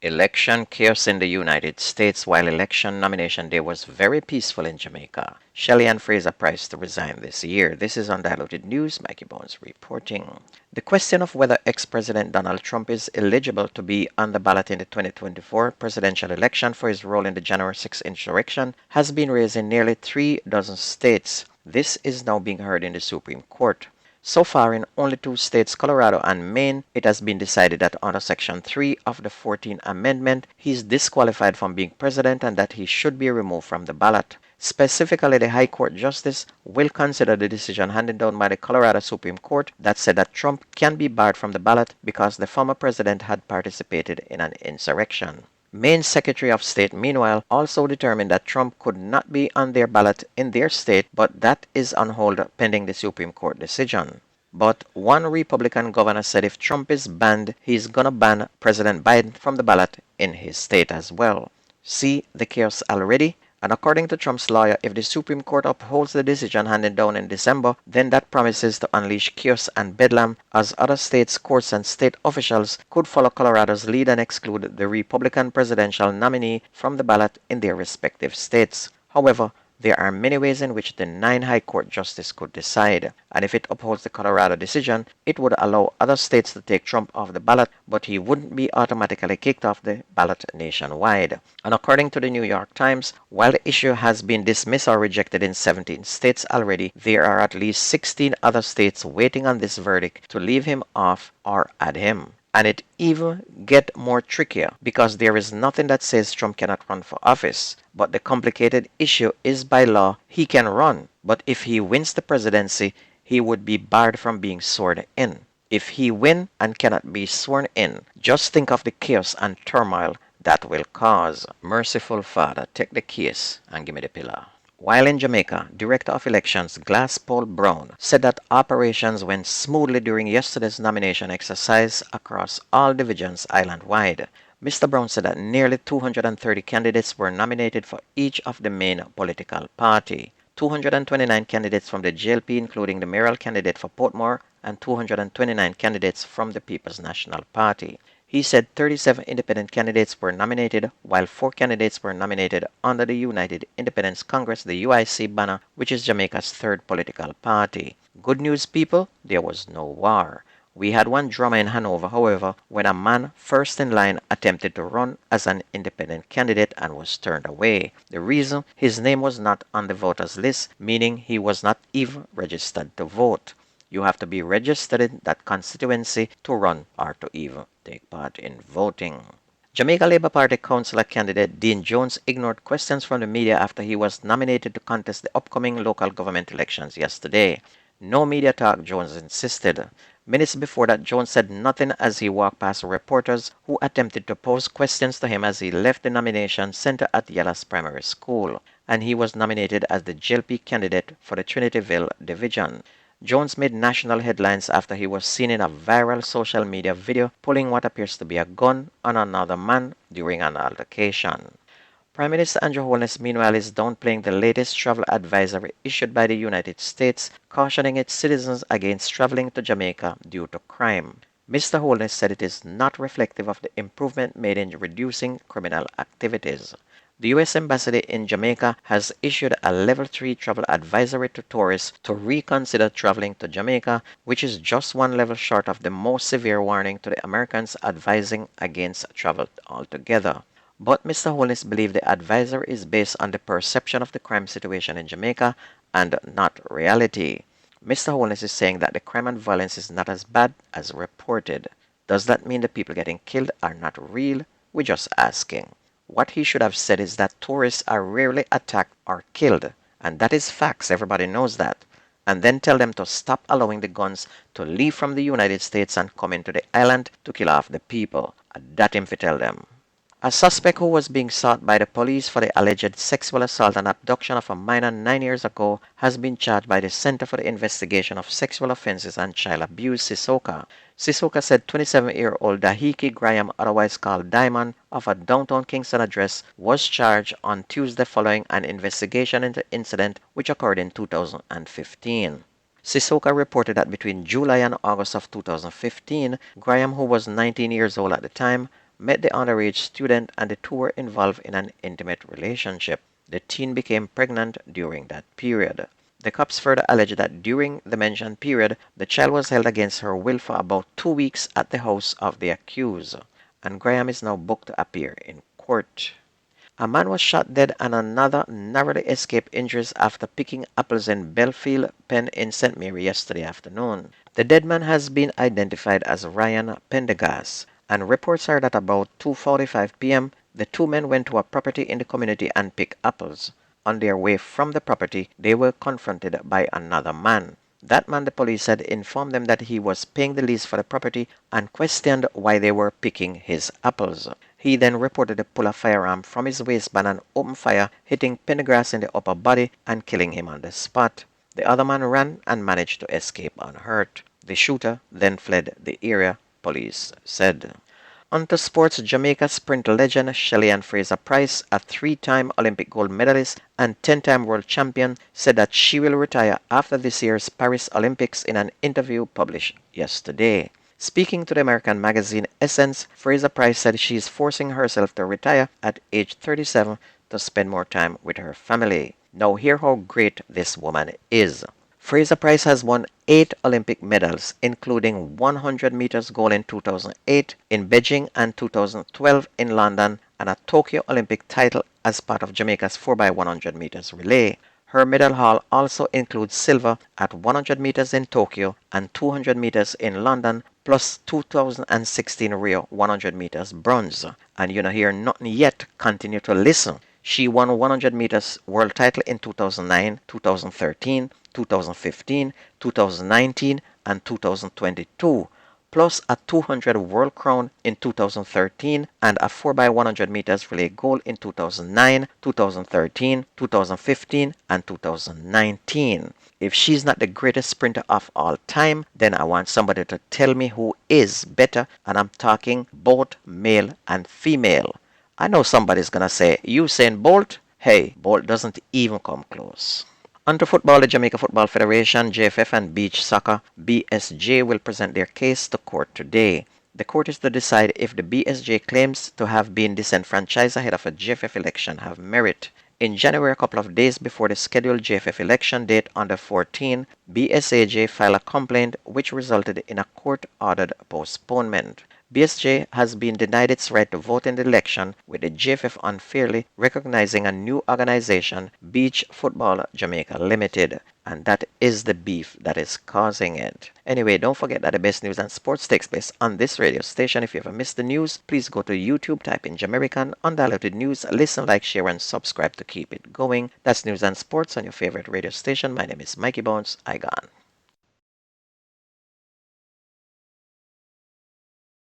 Election chaos in the United States. While election nomination day was very peaceful in Jamaica, Shelly-ann Frasier Price to resign this year. This is Undiluted News. Mikey Bones reporting. The question of whether ex-President Donald Trump is eligible to be on the ballot in the 2024 presidential election for his role in the January 6 insurrection has been raised in nearly 3 dozen states. This is now being heard in the Supreme Court. So far, in only 2 states, Colorado and Maine, it has been decided that under Section 3 of the 14th Amendment, he is disqualified from being president and that he should be removed from the ballot. Specifically, the High Court Justice will consider the decision handed down by the Colorado Supreme Court that said that Trump can be barred from the ballot because the former president had participated in an insurrection. Maine Secretary of State, meanwhile, also determined that Trump could not be on their ballot in their state, but that is on hold pending the Supreme Court decision. But one Republican governor said if Trump is banned, he's gonna ban President Biden from the ballot in his state as well. See the chaos already? And according to Trump's lawyer, if the Supreme Court upholds the decision handed down in December, then that promises to unleash chaos and bedlam as other states' courts and state officials could follow Colorado's lead and exclude the Republican presidential nominee from the ballot in their respective states. However, there are many ways in which the 9 High Court justices could decide, and if it upholds the Colorado decision, it would allow other states to take Trump off the ballot, but he wouldn't be automatically kicked off the ballot nationwide. And according to the New York Times, while the issue has been dismissed or rejected in 17 states already, there are at least 16 other states waiting on this verdict to leave him off or add him. And it even get more trickier because there is nothing that says Trump cannot run for office. But the complicated issue is by law he can run. But if he wins the presidency, he would be barred from being sworn in. If he win and cannot be sworn in, just think of the chaos and turmoil that will cause. Merciful Father, take the case and give me the pillar. While in Jamaica, Director of Elections Glass-Paul Brown said that operations went smoothly during yesterday's nomination exercise across all divisions island-wide. Mr. Brown said that nearly 230 candidates were nominated for each of the main political party. 229 candidates from the GLP, including the mayoral candidate for Portmore, and 229 candidates from the People's National Party. He said 37 independent candidates were nominated, while 4 candidates were nominated under the United Independence Congress, the UIC banner, which is Jamaica's 3rd political party. Good news, people, there was no war. We had one drama in Hanover, however, when a man first in line attempted to run as an independent candidate and was turned away. The reason? His name was not on the voters list, meaning he was not even registered to vote. You have to be registered in that constituency to run or to even take part in voting. Jamaica Labour Party councillor candidate Dean Jones ignored questions from the media after he was nominated to contest the upcoming local government elections yesterday. No media talk, Jones insisted. Minutes before that, Jones said nothing as he walked past reporters who attempted to pose questions to him as he left the nomination center at Yellas Primary School, and he was nominated as the GLP candidate for the Trinityville division. Jones made national headlines after he was seen in a viral social media video pulling what appears to be a gun on another man during an altercation. Prime Minister Andrew Holness, meanwhile, is downplaying the latest travel advisory issued by the United States, cautioning its citizens against traveling to Jamaica due to crime. Mr. Holness said it is not reflective of the improvement made in reducing criminal activities. The U.S. Embassy in Jamaica has issued a Level 3 travel advisory to tourists to reconsider traveling to Jamaica, which is just one level short of the most severe warning to the Americans advising against travel altogether. But Mr. Holness believes the advisory is based on the perception of the crime situation in Jamaica and not reality. Mr. Holness is saying that the crime and violence is not as bad as reported. Does that mean the people getting killed are not real? We're just asking. What he should have said is that tourists are rarely attacked or killed, and that is facts, everybody knows that. And then tell them to stop allowing the guns to leave from the United States and come into the island to kill off the people. That him to tell them. A suspect who was being sought by the police for the alleged sexual assault and abduction of a minor 9 years ago has been charged by the Center for the Investigation of Sexual Offenses and Child Abuse, CISOCA. CISOCA said 27-year-old Dahiki Graham, otherwise called Diamond, of a downtown Kingston address, was charged on Tuesday following an investigation into the incident which occurred in 2015. CISOCA reported that between July and August of 2015, Graham, who was 19 years old at the time, met the underage student and the two were involved in an intimate relationship. The teen became pregnant during that period. The cops further alleged that during the mentioned period, the child was held against her will for about 2 weeks at the house of the accused, and Graham is now booked to appear in court. A man was shot dead and another narrowly escaped injuries after picking apples in Belfield Pen in St. Mary yesterday afternoon. The dead man has been identified as Ryan Pendergast, and reports are that about 2:45 p.m. the two men went to a property in the community and picked apples. On their way from the property, they were confronted by another man. That man, the police said, informed them that he was paying the lease for the property and questioned why they were picking his apples. He then reported to pull a firearm from his waistband and open fire, hitting Pendergrass in the upper body and killing him on the spot. The other man ran and managed to escape unhurt. The shooter then fled the area, police said. On to sports, Jamaica sprint legend Shelly-ann Frasier Price, a three-time Olympic gold medalist and 10-time world champion, said that she will retire after this year's Paris Olympics in an interview published yesterday. Speaking to the American magazine Essence, Frasier Price said she is forcing herself to retire at age 37 to spend more time with her family. Now hear how great this woman is. Frasier Price has won 8 Olympic medals, including 100 meters gold in 2008 in Beijing and 2012 in London, and a Tokyo Olympic title as part of Jamaica's 4x100 meters relay. Her medal haul also includes silver at 100 meters in Tokyo and 200 meters in London, plus 2016 Rio 100 meters bronze. And you know hear nothing yet, continue to listen. She won 100 meters world title in 2009, 2013, 2015, 2019, and 2022, plus a 200 world crown in 2013 and a 4x100 meters relay gold in 2009, 2013, 2015, and 2019. If she's not the greatest sprinter of all time, then I want somebody to tell me who is better, and I'm talking both male and female. I know somebody's gonna say, Usain Bolt? Hey, Bolt doesn't even come close. Onto football, the Jamaica Football Federation, JFF, and Beach Soccer, BSJ, will present their case to court today. The court is to decide if the BSJ claims to have been disenfranchised ahead of a JFF election have merit. In January, a couple of days before the scheduled JFF election date on the 14th, BSAJ filed a complaint which resulted in a court-ordered postponement. BSJ has been denied its right to vote in the election, with the JFF unfairly recognizing a new organization, Beach Football Jamaica Limited, and that is the beef that is causing it. Anyway, don't forget that the best news and sports takes place on this radio station. If you ever missed the news, please go to YouTube, type in Jamerican Undiluted News, listen, like, share, and subscribe to keep it going. That's news and sports on your favorite radio station. My name is Mikey Bones. I gone.